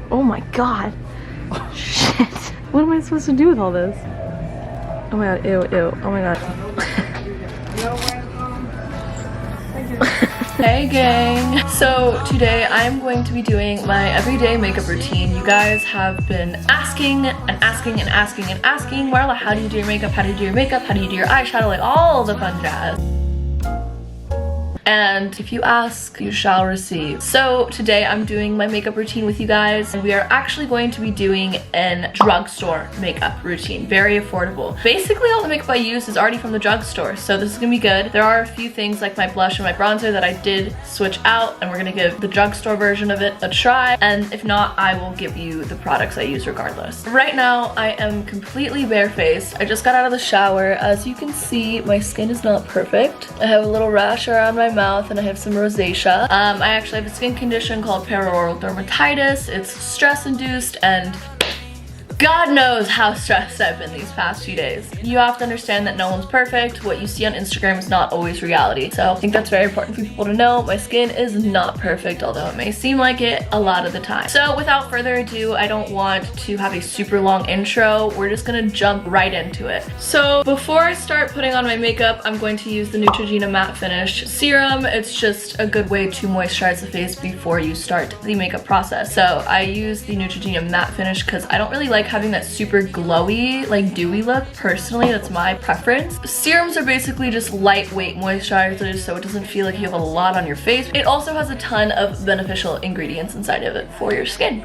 Oh my god. Shit. What am I supposed to do with all this? Oh my god, ew, ew. Oh my god. Hey gang! So today I'm going to be doing my everyday makeup routine. You guys have been asking and asking and asking and asking, Marla, how do you do your makeup? How do you do your makeup? How do you do your eyeshadow? Like all the fun jazz. And if you ask, you shall receive. So today I'm doing my makeup routine with you guys, and we are actually going to be doing a drugstore makeup routine. Very affordable. Basically all the makeup I use is already from the drugstore, so this is gonna be good. There are a few things like my blush and my bronzer that I did switch out, and we're gonna give the drugstore version of it a try, and if not, I will give you the products I use regardless. Right now I am completely barefaced. I just got out of the shower. As you can see, my skin is not perfect. I have a little rash around my mouth and I have some rosacea. I actually have a skin condition called perioral dermatitis. It's stress induced, and God knows how stressed I've been these past few days. You have to understand that no one's perfect. What you see on Instagram is not always reality. So I think that's very important for people to know. My skin is not perfect, although it may seem like it a lot of the time. So without further ado, I don't want to have a super long intro. We're just gonna jump right into it. So before I start putting on my makeup, I'm going to use the Neutrogena Matte Finish Serum. It's just a good way to moisturize the face before you start the makeup process. So I use the Neutrogena Matte Finish because I don't really like having that super glowy, like dewy look. Personally, that's my preference. Serums are basically just lightweight moisturizers, so it doesn't feel like you have a lot on your face. It also has a ton of beneficial ingredients inside of it for your skin.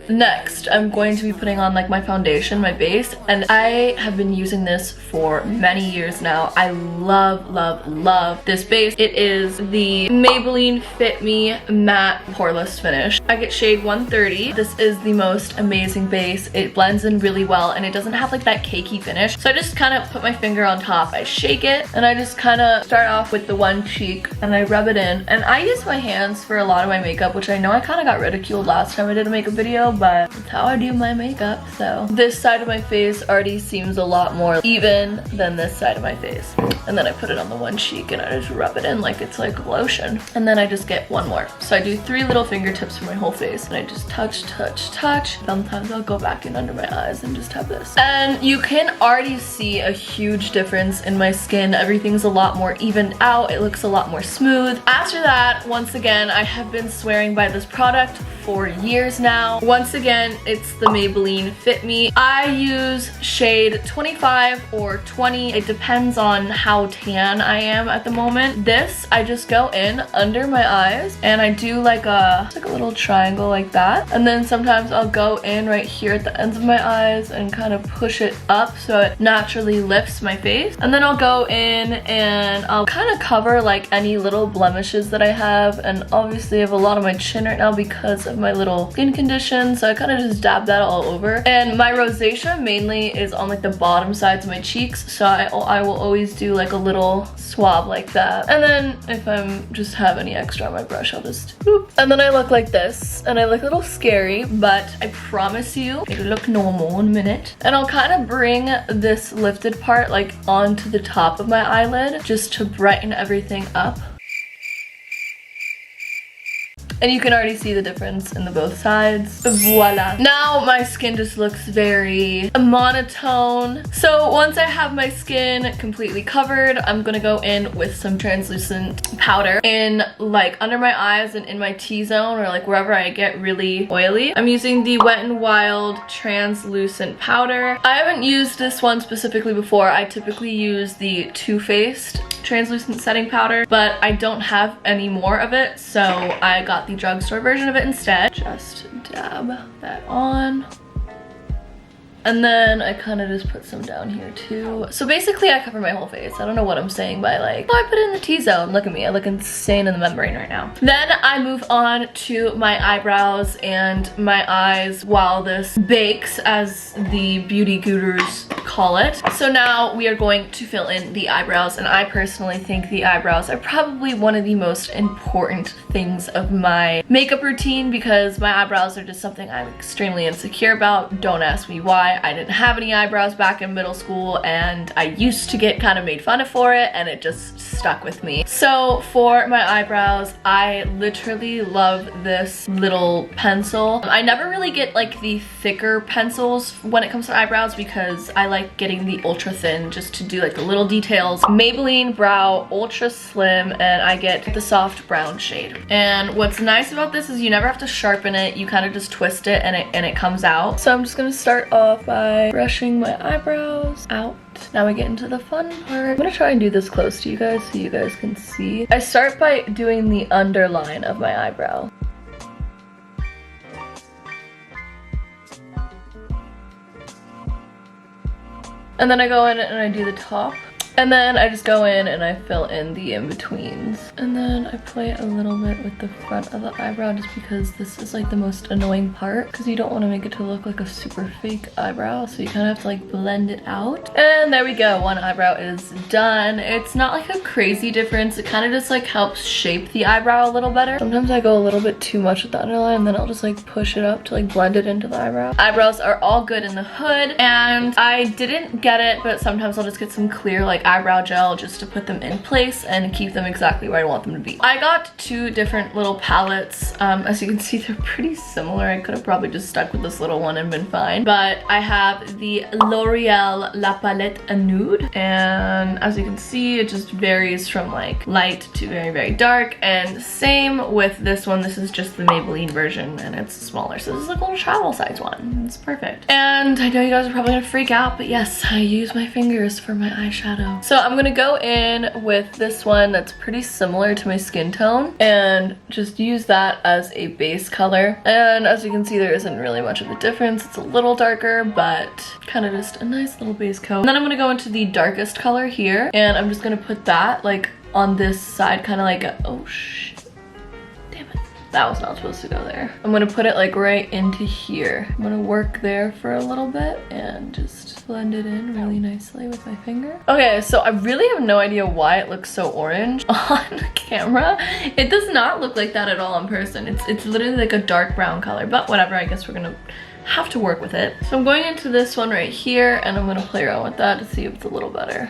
Next, I'm going to be putting on like my foundation, my base, and I have been using this for many years now. I love, love, love this base. It is the Maybelline Fit Me Matte Poreless Finish. I get shade 130. This is the most amazing base. It blends in really well and it doesn't have like that cakey finish. So I just kind of put my finger on top, I shake it, and I just kind of start off with the one cheek and I rub it in. And I use my hands for a lot of my makeup, which I know I kind of got ridiculed last time I did a makeup video, but it's how I do my makeup. So this side of my face already seems a lot more even than this side of my face. And then I put it on the one cheek and I just rub it in like it's like lotion. And then I just get one more. So I do 3 little fingertips for my whole face, and I just touch, touch, touch. Sometimes I'll go back in under my eyes and just have this. And you can already see a huge difference in my skin. Everything's a lot more evened out. It looks a lot more smooth. After that, once again, I have been swearing by this product for years now. Once again, it's the Maybelline Fit Me. I use shade 25 or 20. It depends on how tan I am at the moment. This, I just go in under my eyes and I do like a little triangle like that. And then sometimes I'll go in right here at the ends of my eyes and kind of push it up so it naturally lifts my face. And then I'll go in and I'll kind of cover like any little blemishes that I have. And obviously I have a lot on my chin right now because of my little skin condition, so I kind of just dab that all over. And my rosacea mainly is on like the bottom sides of my cheeks, so I will always do like a little swab like that. And then if I'm just have any extra on my brush, I'll just boop. And then I look like this, and I look a little scary, but I promise you it'll look normal in a minute. And I'll kind of bring this lifted part like onto the top of my eyelid just to brighten everything up. And you can already see the difference in the both sides. Voila. Now my skin just looks very monotone. So once I have my skin completely covered, I'm gonna go in with some translucent powder in like under my eyes and in my T-zone, or like wherever I get really oily. I'm using the Wet n Wild translucent powder. I haven't used this one specifically before. I typically use the Too Faced translucent setting powder, but I don't have any more of it, so I got the drugstore version of it instead. Just dab that on. And then I kind of just put some down here too. So basically I cover my whole face. I don't know what I'm saying by like, oh, I put it in the T-zone. Look at me, I look insane in the membrane right now. Then I move on to my eyebrows and my eyes while this bakes, as the beauty gurus call it. So now we are going to fill in the eyebrows, and I personally think the eyebrows are probably one of the most important things of my makeup routine, because my eyebrows are just something I'm extremely insecure about. Don't ask me why. I didn't have any eyebrows back in middle school, and I used to get kind of made fun of for it, and it just stuck with me. So for my eyebrows, I literally love this little pencil. I never really get like the thicker pencils when it comes to eyebrows because I like getting the ultra thin just to do like the little details. Maybelline Brow Ultra Slim, and I get the soft brown shade. And what's nice about this is you never have to sharpen it. You kind of just twist it and it comes out. So I'm just gonna start off by brushing my eyebrows out. Now we get into the fun part. I'm gonna try and do this close to you guys so you guys can see. I start by doing the underline of my eyebrow. And then I go in and I do the top. And then I just go in and I fill in the in-betweens. And then I play a little bit with the front of the eyebrow just because this is like the most annoying part because you don't want to make it to look like a super fake eyebrow. So you kind of have to like blend it out. And there we go. One eyebrow is done. It's not like a crazy difference. It kind of just like helps shape the eyebrow a little better. Sometimes I go a little bit too much with the underline and then I'll just like push it up to like blend it into the eyebrow. Eyebrows are all good in the hood and I didn't get it, but sometimes I'll just get some clear like eyebrow gel just to put them in place and keep them exactly where I want them to be. I got two different little palettes. As you can see, they're pretty similar. I could have probably just stuck with this little one and been fine. But I have the L'Oreal La Palette Nude, and as you can see, it just varies from like light to very, very dark. And same with this one. This is just the Maybelline version and it's smaller. So this is like a little travel size one. It's perfect. And I know you guys are probably gonna freak out, but yes, I use my fingers for my eyeshadow. So I'm gonna go in with this one that's pretty similar to my skin tone and just use that as a base color. And as you can see, there isn't really much of a difference. It's a little darker, but kind of just a nice little base coat. And then I'm gonna go into the darkest color here and I'm just gonna put that like on this side, kind of like a, oh shit, damn it. That was not supposed to go there. I'm gonna put it like right into here. I'm gonna work there for a little bit and just blend it in really nicely with my finger. Okay, so I really have no idea why it looks so orange on camera. It does not look like that at all in person. It's literally like a dark brown color, but whatever, I guess we're gonna have to work with it. So I'm going into this one right here and I'm gonna play around with that to see if it's a little better.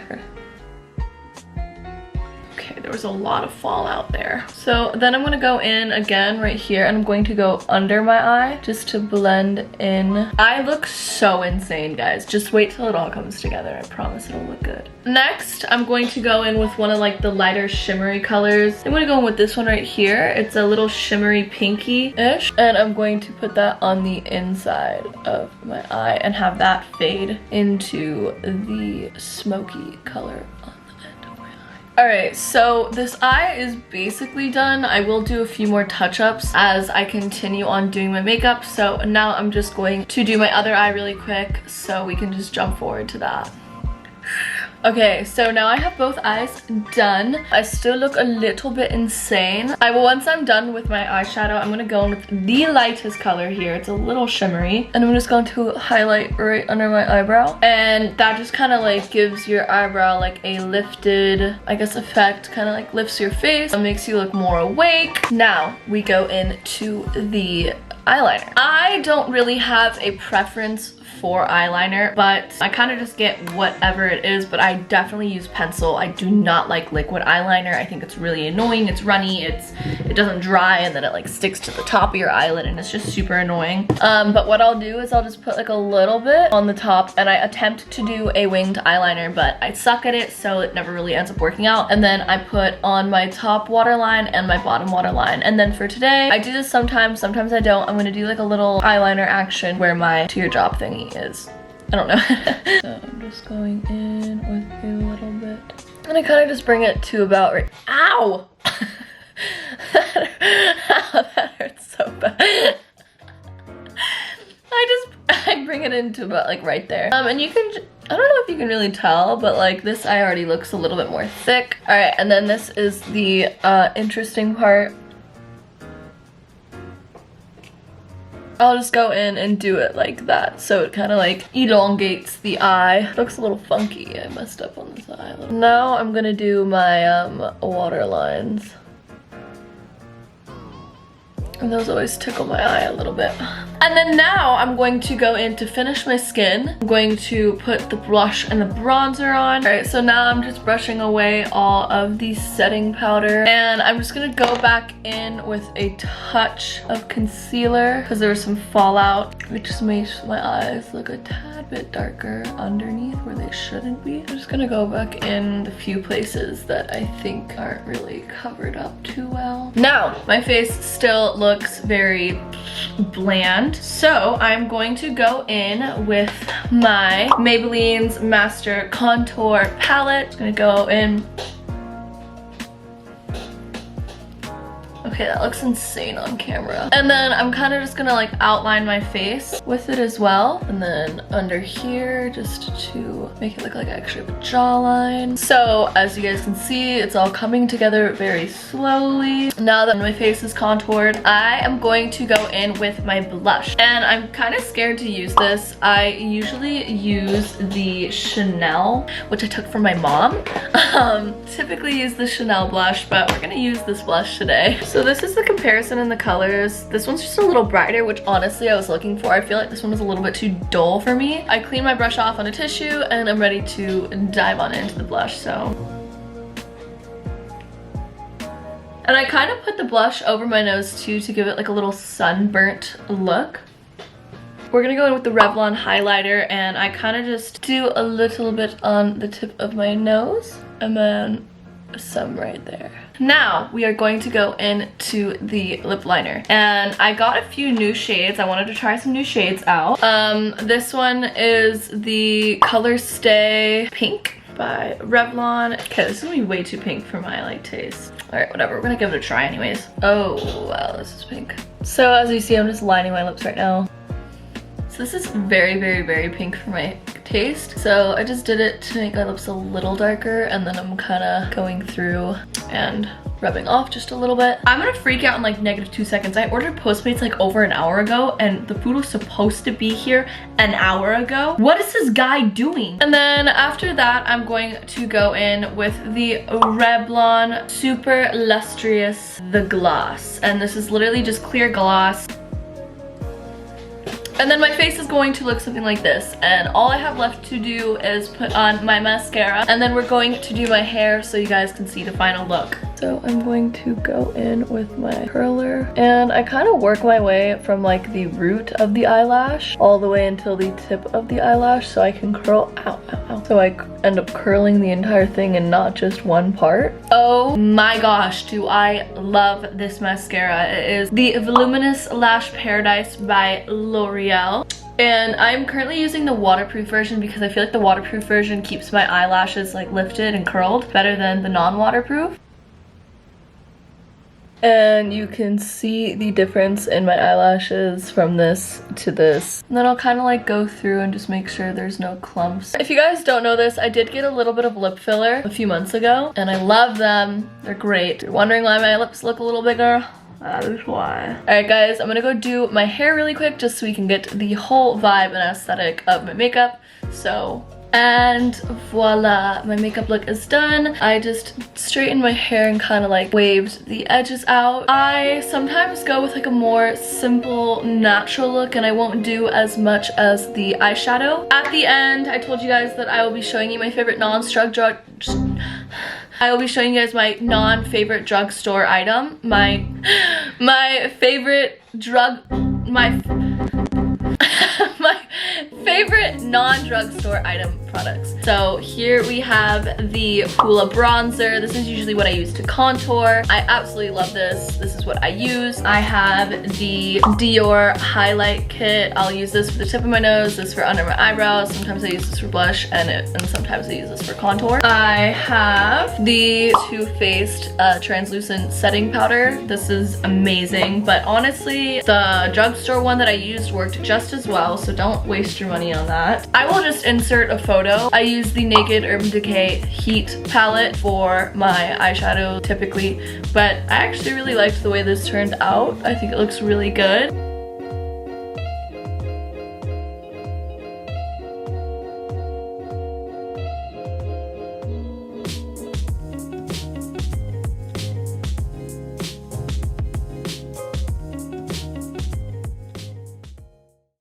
Okay, there was a lot of fallout there. So then I'm gonna go in again right here and I'm going to go under my eye just to blend in. I look so insane, guys. Just wait till it all comes together. I promise it'll look good. Next, I'm going to go in with one of like the lighter shimmery colors. I'm gonna go in with this one right here. It's a little shimmery pinky-ish. And I'm going to put that on the inside of my eye and have that fade into the smoky color. Alright, so this eye is basically done. I will do a few more touch-ups as I continue on doing my makeup. So now I'm just going to do my other eye really quick so we can just jump forward to that. Okay, so now I have both eyes done. I still look a little bit insane. Once I'm done with my eyeshadow, I'm gonna go in with the lightest color here. It's a little shimmery. And I'm just going to highlight right under my eyebrow. And that just kind of like gives your eyebrow like a lifted, I guess, effect. Kind of like lifts your face. It makes you look more awake. Now we go into the eyeliner. I don't really have a preference for eyeliner, but I kind of just get whatever it is, but I definitely use pencil. I do not like liquid eyeliner. I think it's really annoying. It's runny. It doesn't dry and then it like sticks to the top of your eyelid and it's just super annoying. But what I'll do is I'll just put like a little bit on the top and I attempt to do a winged eyeliner, but I suck at it, so it never really ends up working out. And then I put on my top waterline and my bottom waterline. And then for today, I do this sometimes I don't. I'm gonna do like a little eyeliner action where my teardrop thingy is. I don't know. So I'm just going in with a little bit. And I kind of just bring it to about right. Ow! That hurts so bad. I bring it into about like right there. And you can, I don't know if you can really tell, but like this eye already looks a little bit more thick. All right, and then this is the interesting part. I'll just go in and do it like that, so it kind of like elongates the eye. Looks a little funky. I messed up on this eye a little. Now I'm gonna do my water lines. And those always tickle my eye a little bit. And then now I'm going to go in to finish my skin. I'm going to put the blush and the bronzer on. All right, so now I'm just brushing away all of the setting powder. And I'm just gonna go back in with a touch of concealer because there was some fallout, which just makes my eyes look a tad bit darker underneath where they shouldn't be. I'm just gonna go back in the few places that I think aren't really covered up too well. Now, my face still looks very bland, so I'm going to go in with my Maybelline's Master Contour Palette. Just gonna go in. Okay, that looks insane on camera. And then I'm kind of just gonna like outline my face with it as well. And then under here, just to make it look like I actually have a jawline. So as you guys can see, it's all coming together very slowly. Now that my face is contoured, I am going to go in with my blush. And I'm kind of scared to use this. I usually use the Chanel, which I took from my mom. Typically use the Chanel blush, but we're gonna use this blush today. So this is the comparison in the colors. This one's just a little brighter, which honestly I was looking for. I feel like this one was a little bit too dull for me. I cleaned my brush off on a tissue and I'm ready to dive on into the blush, so. And I kind of put the blush over my nose too to give it like a little sunburnt look. We're gonna go in with the Revlon highlighter and I kind of just do a little bit on the tip of my nose and then some right there. Now we are going to go into the lip liner and I got a few new shades. I wanted to try some new shades out. This one is the Color Stay Pink by Revlon. Okay, this is gonna be way too pink for my like taste. All right, whatever, we're gonna give it a try anyways. Oh wow, this is pink. So as you see, I'm just lining my lips right now. So this is very, very, very pink for my taste. So I just did it to make my lips a little darker and then I'm kind of going through and rubbing off just a little bit. I'm gonna freak out in like -2 seconds. I ordered Postmates like over an hour ago and the food was supposed to be here an hour ago. What is this guy doing? And then after that, I'm going to go in with the Revlon Super Lustrous The Gloss. And this is literally just clear gloss. And then my face is going to look something like this. And all I have left to do is put on my mascara. And then we're going to do my hair so you guys can see the final look. So I'm going to go in with my curler. And I kind of work my way from like the root of the eyelash all the way until the tip of the eyelash so I can curl out. So I end up curling the entire thing and not just one part. Oh my gosh, do I love this mascara. It is the Voluminous Lash Paradise by L'Oreal. And I'm currently using the waterproof version because I feel like the waterproof version keeps my eyelashes like lifted and curled better than the non-waterproof. And you can see the difference in my eyelashes from this to this. And then I'll kind of like go through and just make sure there's no clumps. If you guys don't know this, I did get a little bit of lip filler a few months ago and I love them. They're great. If you're wondering why my lips look a little bigger, that is why. Alright guys, I'm gonna go do my hair really quick just so we can get the whole vibe and aesthetic of my makeup. So, and voila, my makeup look is done. I just straightened my hair and kind of like waved the edges out. I sometimes go with like a more simple, natural look and I won't do as much as the eyeshadow. At the end, I told you guys that I will be showing you my favorite I will be showing you guys my non-favorite drugstore item. My favorite my favorite non-drugstore item products. So here we have the PURA bronzer. This is usually what I use to contour. I absolutely love this. This is what I use. I have the Dior highlight kit. I'll use this for the tip of my nose, this for under my eyebrows. Sometimes I use this for blush and sometimes I use this for contour. I have the Too Faced translucent setting powder. This is amazing, but honestly, the drugstore one that I used worked just as well, so don't waste your money on that. I will just insert a photo. I use the Naked Urban Decay Heat palette for my eyeshadow typically, but I actually really liked the way this turned out. I think it looks really good.